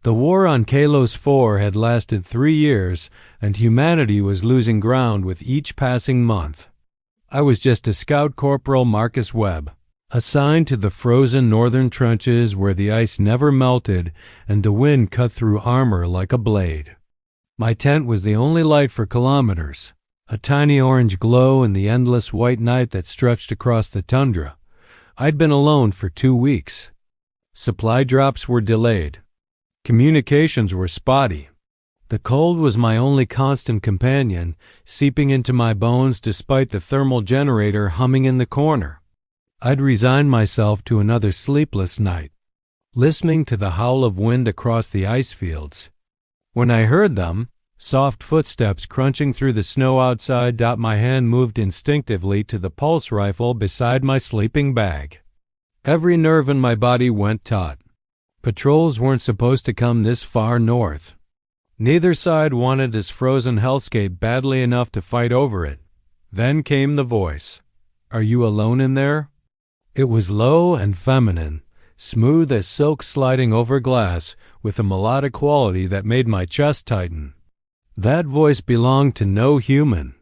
The war on Kalos 4 had lasted 3 years, and humanity was losing ground with each passing month. I was just a Scout Corporal Marcus Webb, assigned to the frozen northern trenches where the ice never melted and the wind cut through armor like a blade. My tent was the only light for kilometers, a tiny orange glow in the endless white night that stretched across the tundra. I'd been alone for 2 weeks. Supply drops were delayed. Communications were spotty. The cold was my only constant companion, seeping into my bones despite the thermal generator humming in the corner. I'd resigned myself to another sleepless night, listening to the howl of wind across the ice fields. When I heard them, soft footsteps crunching through the snow outside, my hand moved instinctively to the pulse rifle beside my sleeping bag. Every nerve in my body went taut. Patrols weren't supposed to come this far north. Neither side wanted this frozen hellscape badly enough to fight over it. Then came the voice. "Are you alone in there?" It was low and feminine, smooth as silk sliding over glass, with a melodic quality that made my chest tighten. That voice belonged to no human.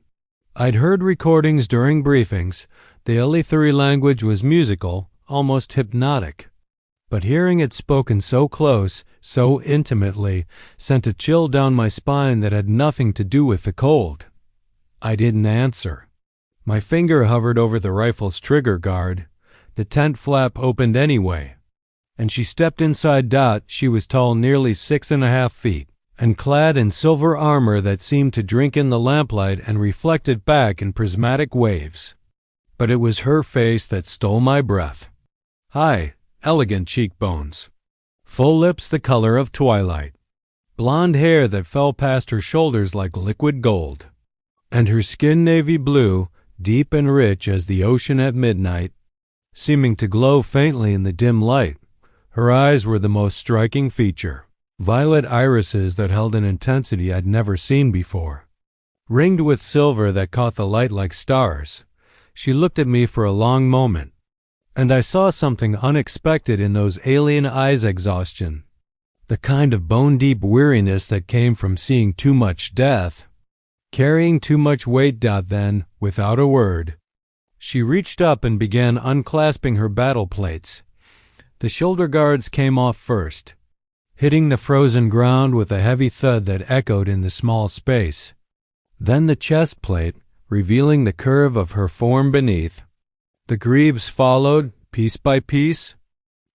I'd heard recordings during briefings. The Elithuri language was musical, almost hypnotic. But hearing it spoken so close, so intimately, sent a chill down my spine that had nothing to do with the cold. I didn't answer. My finger hovered over the rifle's trigger guard. The tent flap opened anyway, and she stepped inside. She was tall nearly 6.5 feet, and clad in silver armor that seemed to drink in the lamplight and reflect it back in prismatic waves. But it was her face that stole my breath. High, elegant cheekbones, full lips the color of twilight, blonde hair that fell past her shoulders like liquid gold, and her skin navy blue, deep and rich as the ocean at midnight, seeming to glow faintly in the dim light. Her eyes were the most striking feature, violet irises that held an intensity I'd never seen before. Ringed with silver that caught the light like stars, she looked at me for a long moment, and I saw something unexpected in those alien eyes: exhaustion, the kind of bone-deep weariness that came from seeing too much death, carrying too much weight. Then, without a word, she reached up and began unclasping her battle plates. The shoulder guards came off first, hitting the frozen ground with a heavy thud that echoed in the small space. Then the chest plate, revealing the curve of her form beneath. The greaves followed, piece by piece,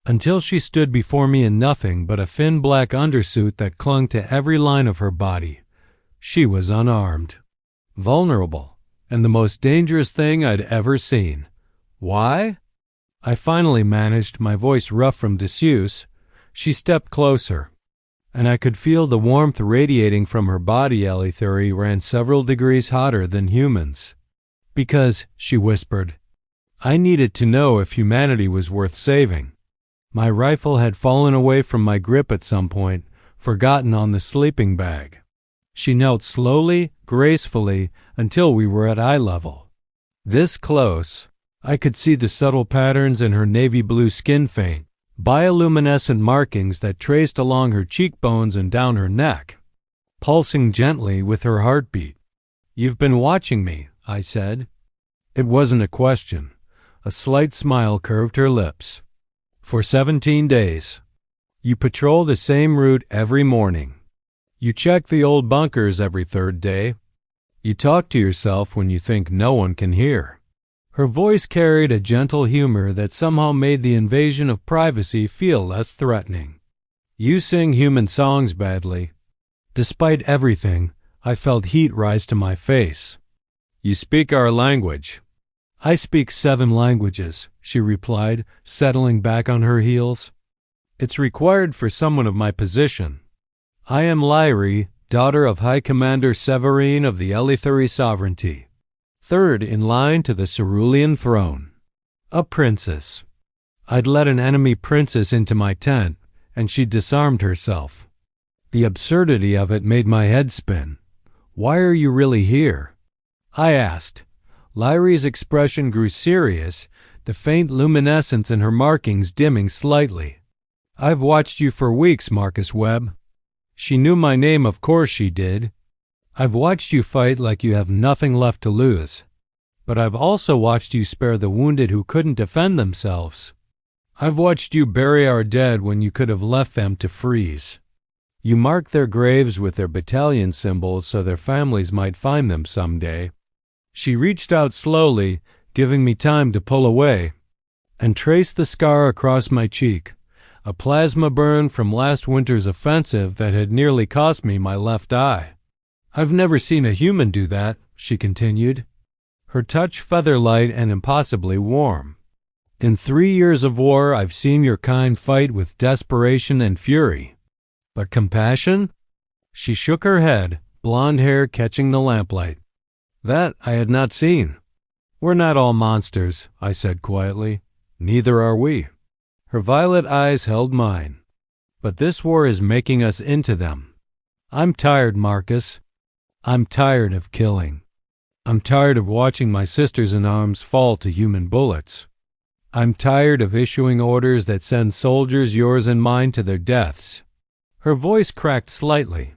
until she stood before me in nothing but a thin black undersuit that clung to every line of her body. She was unarmed, vulnerable, and the most dangerous thing I'd ever seen. Why? I finally managed, my voice rough from disuse. She stepped closer, and I could feel the warmth radiating from her body. Elithuri ran several degrees hotter than humans. Because, she whispered, I needed to know if humanity was worth saving. My rifle had fallen away from my grip at some point, forgotten on the sleeping bag. She knelt slowly, gracefully, until we were at eye level. This close, I could see the subtle patterns in her navy blue skin, faint, bioluminescent markings that traced along her cheekbones and down her neck, pulsing gently with her heartbeat. "You've been watching me," I said. It wasn't a question. A slight smile curved her lips. "For 17 days. You patrol the same route every morning. You check the old bunkers every third day. You talk to yourself when you think no one can hear." Her voice carried a gentle humor that somehow made the invasion of privacy feel less threatening. "You sing human songs badly." Despite everything, I felt heat rise to my face. "You speak our language." "I speak 7 languages," she replied, settling back on her heels. "It's required for someone of my position. I am Lyri, daughter of High Commander Severine of the Elithuri Sovereignty, third in line to the cerulean throne. A princess. I'd let an enemy princess into my tent, and she disarmed herself. The absurdity of it made my head spin. Why are you really here?" I asked. Lyri's expression grew serious, the faint luminescence in her markings dimming slightly. I've watched you for weeks, Marcus Webb. She knew my name, of course she did. I've watched you fight like you have nothing left to lose. But I've also watched you spare the wounded who couldn't defend themselves. I've watched you bury our dead when you could have left them to freeze. You marked their graves with their battalion symbols so their families might find them someday. She reached out slowly, giving me time to pull away, and traced the scar across my cheek, a plasma burn from last winter's offensive that had nearly cost me my left eye. I've never seen a human do that, she continued, her touch feather-light and impossibly warm. In 3 years of war, I've seen your kind fight with desperation and fury. But compassion? She shook her head, blonde hair catching the lamplight. That I had not seen. We're not all monsters, I said quietly. Neither are we. Her violet eyes held mine. But this war is making us into them. I'm tired, Marcus. I'm tired of killing. I'm tired of watching my sisters in arms fall to human bullets. I'm tired of issuing orders that send soldiers, yours and mine, to their deaths. Her voice cracked slightly.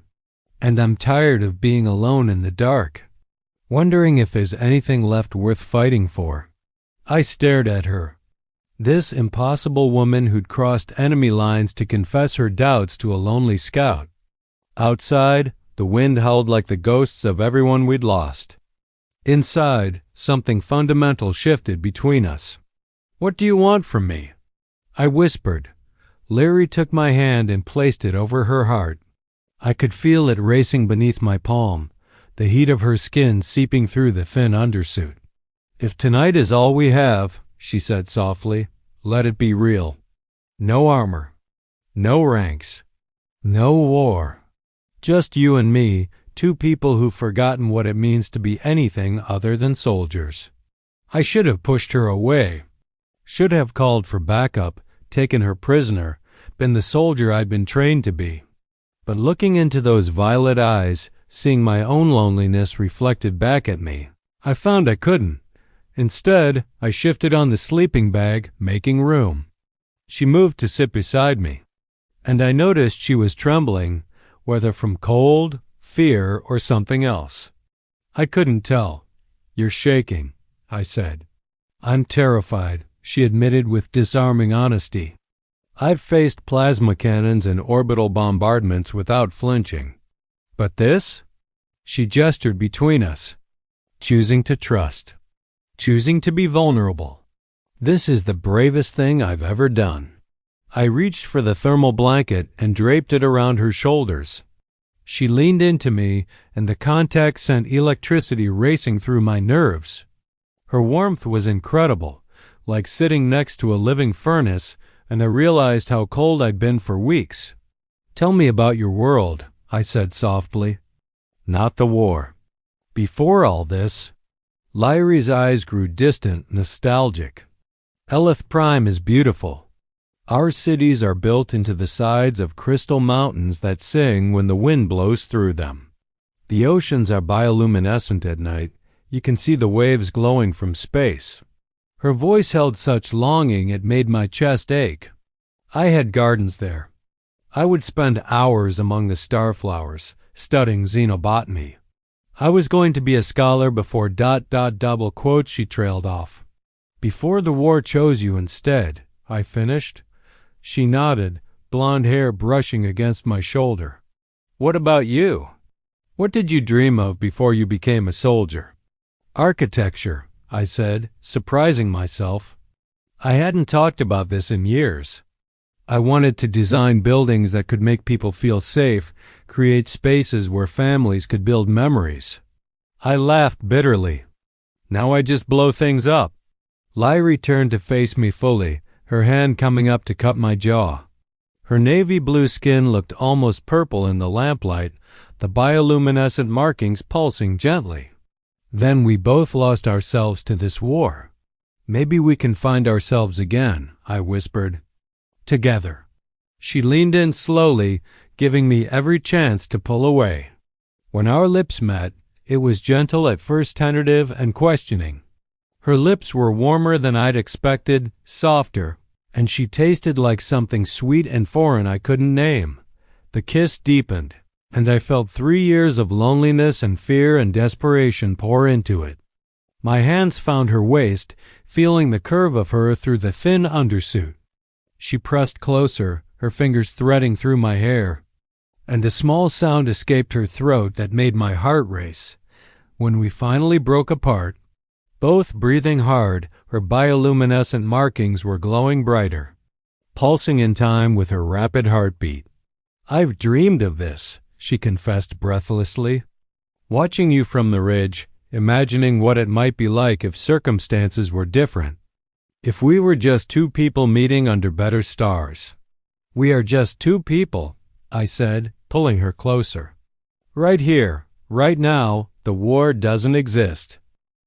And I'm tired of being alone in the dark, wondering if there's anything left worth fighting for. I stared at her. This impossible woman who'd crossed enemy lines to confess her doubts to a lonely scout. Outside, the wind howled like the ghosts of everyone we'd lost. Inside, something fundamental shifted between us. What do you want from me? I whispered. Larry took my hand and placed it over her heart. I could feel it racing beneath my palm, the heat of her skin seeping through the thin undersuit. If tonight is all we have, she said softly, let it be real. No armor. No ranks. No war. Just you and me, two people who've forgotten what it means to be anything other than soldiers. I should have pushed her away. Should have called for backup, taken her prisoner, been the soldier I'd been trained to be. But looking into those violet eyes, seeing my own loneliness reflected back at me, I found I couldn't. Instead, I shifted on the sleeping bag, making room. She moved to sit beside me, and I noticed she was trembling, whether from cold, fear, or something else. I couldn't tell. You're shaking, I said. I'm terrified, she admitted with disarming honesty. I've faced plasma cannons and orbital bombardments without flinching. But this? She gestured between us. Choosing to trust. Choosing to be vulnerable. This is the bravest thing I've ever done. I reached for the thermal blanket and draped it around her shoulders. She leaned into me, and the contact sent electricity racing through my nerves. Her warmth was incredible, like sitting next to a living furnace, and I realized how cold I'd been for weeks. Tell me about your world, I said softly. Not the war. Before all this, Lyrie's eyes grew distant, nostalgic. Elith Prime is beautiful. Our cities are built into the sides of crystal mountains that sing when the wind blows through them. The oceans are bioluminescent at night. You can see the waves glowing from space. Her voice held such longing it made my chest ache. I had gardens there. I would spend hours among the starflowers, studying xenobotany. I was going to be a scholar before ... double quotes she trailed off. Before the war chose you instead, I finished. She nodded, blonde hair brushing against my shoulder. What about you? What did you dream of before you became a soldier? Architecture, I said, surprising myself. I hadn't talked about this in years. I wanted to design buildings that could make people feel safe, create spaces where families could build memories. I laughed bitterly. Now I just blow things up. Lyrie turned to face me fully, her hand coming up to cup my jaw. Her navy blue skin looked almost purple in the lamplight, the bioluminescent markings pulsing gently. Then we both lost ourselves to this war. Maybe we can find ourselves again, I whispered. Together. She leaned in slowly, giving me every chance to pull away. When our lips met, it was gentle at first, tentative and questioning. Her lips were warmer than I'd expected, softer, and she tasted like something sweet and foreign I couldn't name. The kiss deepened, and I felt 3 years of loneliness and fear and desperation pour into it. My hands found her waist, feeling the curve of her through the thin undersuit. She pressed closer, her fingers threading through my hair, and a small sound escaped her throat that made my heart race. When we finally broke apart, both breathing hard, her bioluminescent markings were glowing brighter, pulsing in time with her rapid heartbeat. "I've dreamed of this," she confessed breathlessly. "Watching you from the ridge, imagining what it might be like if circumstances were different. If we were just two people meeting under better stars." "We are just two people," I said, pulling her closer. "Right here, right now, the war doesn't exist."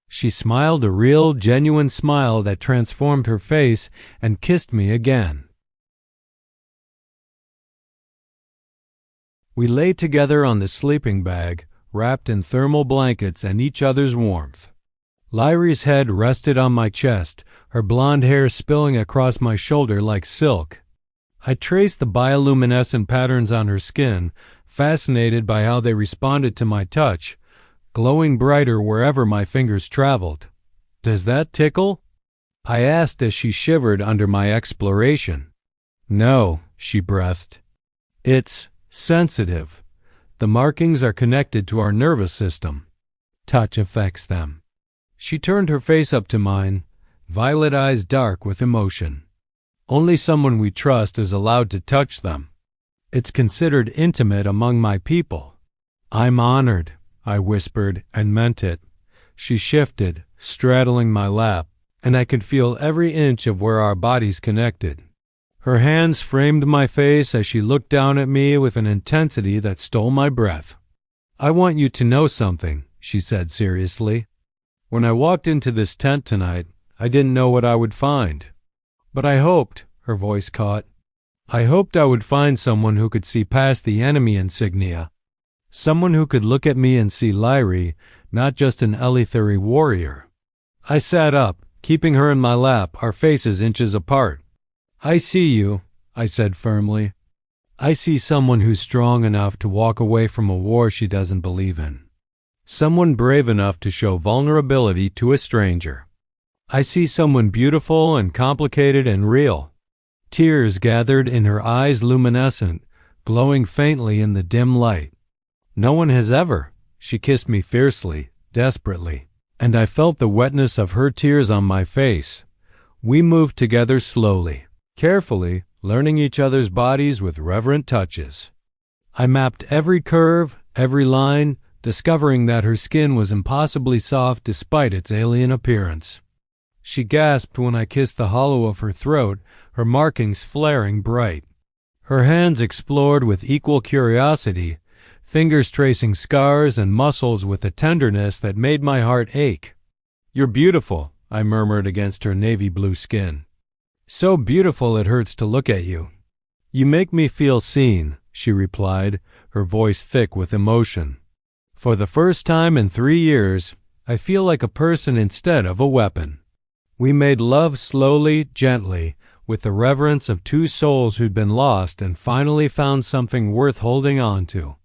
She smiled a real, genuine smile that transformed her face and kissed me again. We lay together on the sleeping bag, wrapped in thermal blankets and each other's warmth. Lyrie's head rested on my chest, her blonde hair spilling across my shoulder like silk. I traced the bioluminescent patterns on her skin, fascinated by how they responded to my touch, glowing brighter wherever my fingers traveled. "Does that tickle?" I asked as she shivered under my exploration. "No," she breathed. "It's sensitive. The markings are connected to our nervous system. Touch affects them." She turned her face up to mine, violet eyes dark with emotion. "Only someone we trust is allowed to touch them. It's considered intimate among my people." "I'm honored," I whispered, and meant it. She shifted, straddling my lap, and I could feel every inch of where our bodies connected. Her hands framed my face as she looked down at me with an intensity that stole my breath. "I want you to know something," she said seriously. "When I walked into this tent tonight, I didn't know what I would find. But I hoped," her voice caught, "I hoped I would find someone who could see past the enemy insignia. Someone who could look at me and see Lyrie, not just an Elithari warrior." I sat up, keeping her in my lap, our faces inches apart. "I see you," I said firmly. "I see someone who's strong enough to walk away from a war she doesn't believe in. Someone brave enough to show vulnerability to a stranger. I see someone beautiful and complicated and real." Tears gathered in her eyes, luminescent, glowing faintly in the dim light. "No one has ever." She kissed me fiercely, desperately, and I felt the wetness of her tears on my face. We moved together slowly, carefully, learning each other's bodies with reverent touches. I mapped every curve, every line, discovering that her skin was impossibly soft despite its alien appearance. She gasped when I kissed the hollow of her throat, her markings flaring bright. Her hands explored with equal curiosity, fingers tracing scars and muscles with a tenderness that made my heart ache. "You're beautiful," I murmured against her navy blue skin. "So beautiful it hurts to look at you." "You make me feel seen," she replied, her voice thick with emotion. "For the first time in 3 years, I feel like a person instead of a weapon." We made love slowly, gently, with the reverence of two souls who'd been lost and finally found something worth holding on to.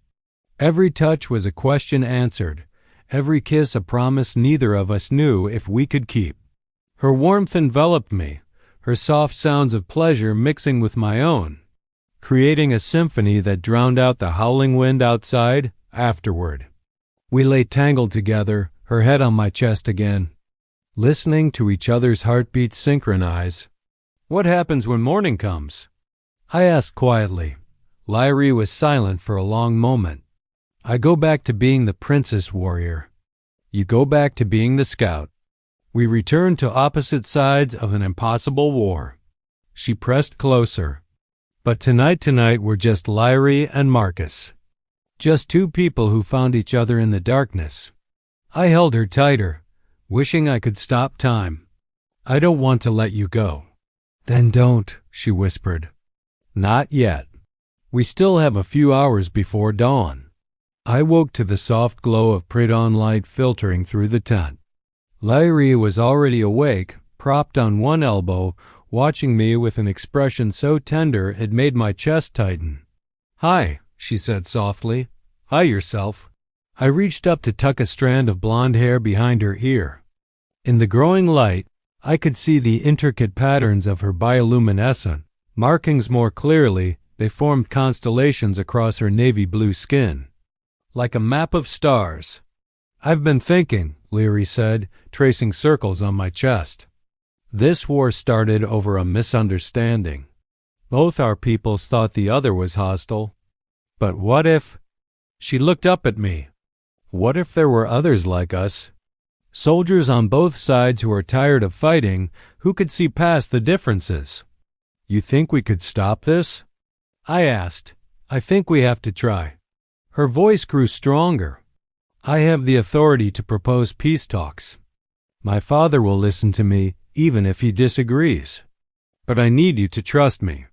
Every touch was a question answered, every kiss a promise neither of us knew if we could keep. Her warmth enveloped me, her soft sounds of pleasure mixing with my own, creating a symphony that drowned out the howling wind outside. Afterward, we lay tangled together, her head on my chest again, listening to each other's heartbeats synchronize. "What happens when morning comes?" I asked quietly. Lyrie was silent for a long moment. "I go back to being the princess warrior. You go back to being the scout. We return to opposite sides of an impossible war." She pressed closer. "But tonight we're just Lyrie and Marcus. Just two people who found each other in the darkness." I held her tighter, wishing I could stop time. "I don't want to let you go." "Then don't," she whispered. "Not yet. We still have a few hours before dawn." I woke to the soft glow of pre-dawn light filtering through the tent. Lyrie was already awake, propped on one elbow, watching me with an expression so tender it made my chest tighten. "Hi," she said softly. "Hi yourself." I reached up to tuck a strand of blonde hair behind her ear. In the growing light, I could see the intricate patterns of her bioluminescent markings more clearly. They formed constellations across her navy blue skin, like a map of stars. "I've been thinking," Leary said, tracing circles on my chest. "This war started over a misunderstanding. Both our peoples thought the other was hostile. But what if—" She looked up at me. "What if there were others like us? Soldiers on both sides who are tired of fighting, who could see past the differences. You think we could stop this?" I asked. "I think we have to try." Her voice grew stronger. "I have the authority to propose peace talks. My father will listen to me, even if he disagrees. But I need you to trust me.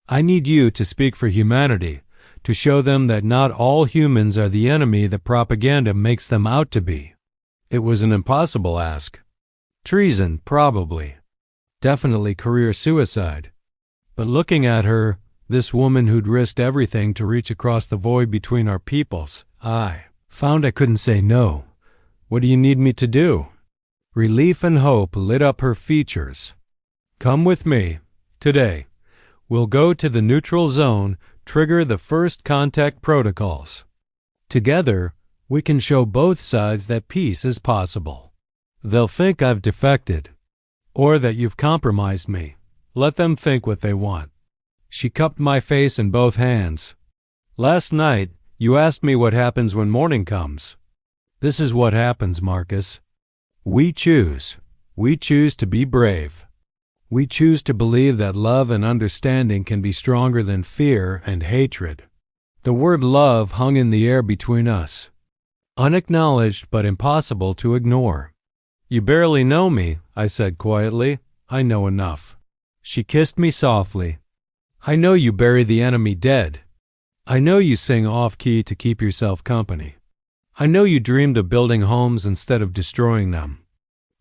I need you to speak for humanity, to show them that not all humans are the enemy that propaganda makes them out to be." It was an impossible ask. Treason, probably. Definitely career suicide. But looking at her, this woman who'd risked everything to reach across the void between our peoples, I found I couldn't say no. "What do you need me to do?" Relief and hope lit up her features. "Come with me. Today. We'll go to the neutral zone, trigger the first contact protocols. Together, we can show both sides that peace is possible. They'll think I've defected, or that you've compromised me. Let them think what they want." She cupped my face in both hands. "Last night, you asked me what happens when morning comes. This is what happens, Marcus. We choose. We choose to be brave. We choose to believe that love and understanding can be stronger than fear and hatred." The word love hung in the air between us, unacknowledged but impossible to ignore. "You barely know me," I said quietly. "I know enough." She kissed me softly. "I know you bury the enemy dead. I know you sing off-key to keep yourself company. I know you dreamed of building homes instead of destroying them.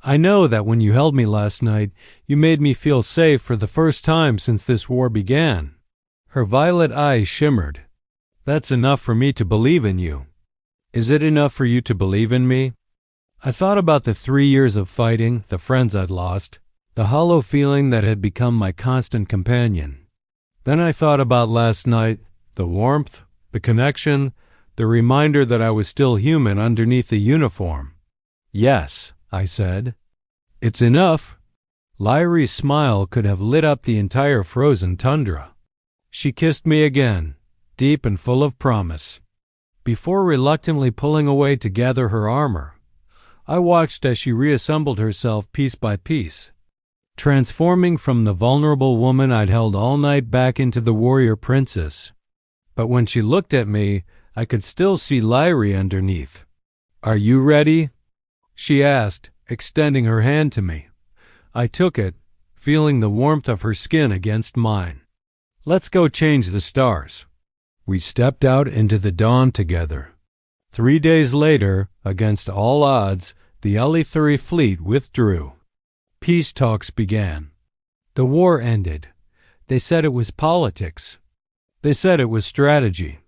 I know that when you held me last night, you made me feel safe for the first time since this war began." Her violet eyes shimmered. "That's enough for me to believe in you. Is it enough for you to believe in me?" I thought about the 3 years of fighting, the friends I'd lost, the hollow feeling that had become my constant companion. Then I thought about last night, the warmth, the connection, the reminder that I was still human underneath the uniform. "Yes," I said. "It's enough." Lyrie's smile could have lit up the entire frozen tundra. She kissed me again, deep and full of promise. Before reluctantly pulling away to gather her armor, I watched as she reassembled herself piece by piece, transforming from the vulnerable woman I'd held all night back into the warrior princess. But when she looked at me, I could still see Lyrie underneath. "Are you ready?" she asked, extending her hand to me. I took it, feeling the warmth of her skin against mine. "Let's go change the stars." We stepped out into the dawn together. 3 days later, against all odds, the Elithuri fleet withdrew. Peace talks began. The war ended. They said it was politics. They said it was strategy.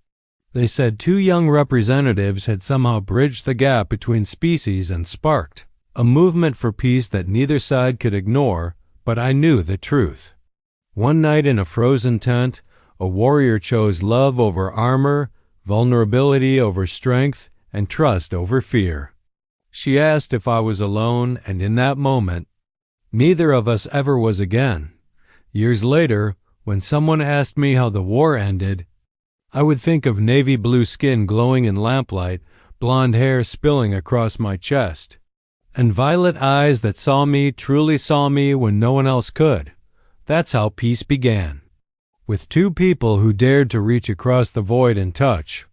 They said 2 young representatives had somehow bridged the gap between species and sparked a movement for peace that neither side could ignore, but I knew the truth. One night in a frozen tent, a warrior chose love over armor, vulnerability over strength, and trust over fear. She asked if I was alone, and in that moment, neither of us ever was again. Years later, when someone asked me how the war ended, I would think of navy blue skin glowing in lamplight, blonde hair spilling across my chest, and violet eyes that truly saw me when no one else could. That's how peace began. With 2 people who dared to reach across the void and touch.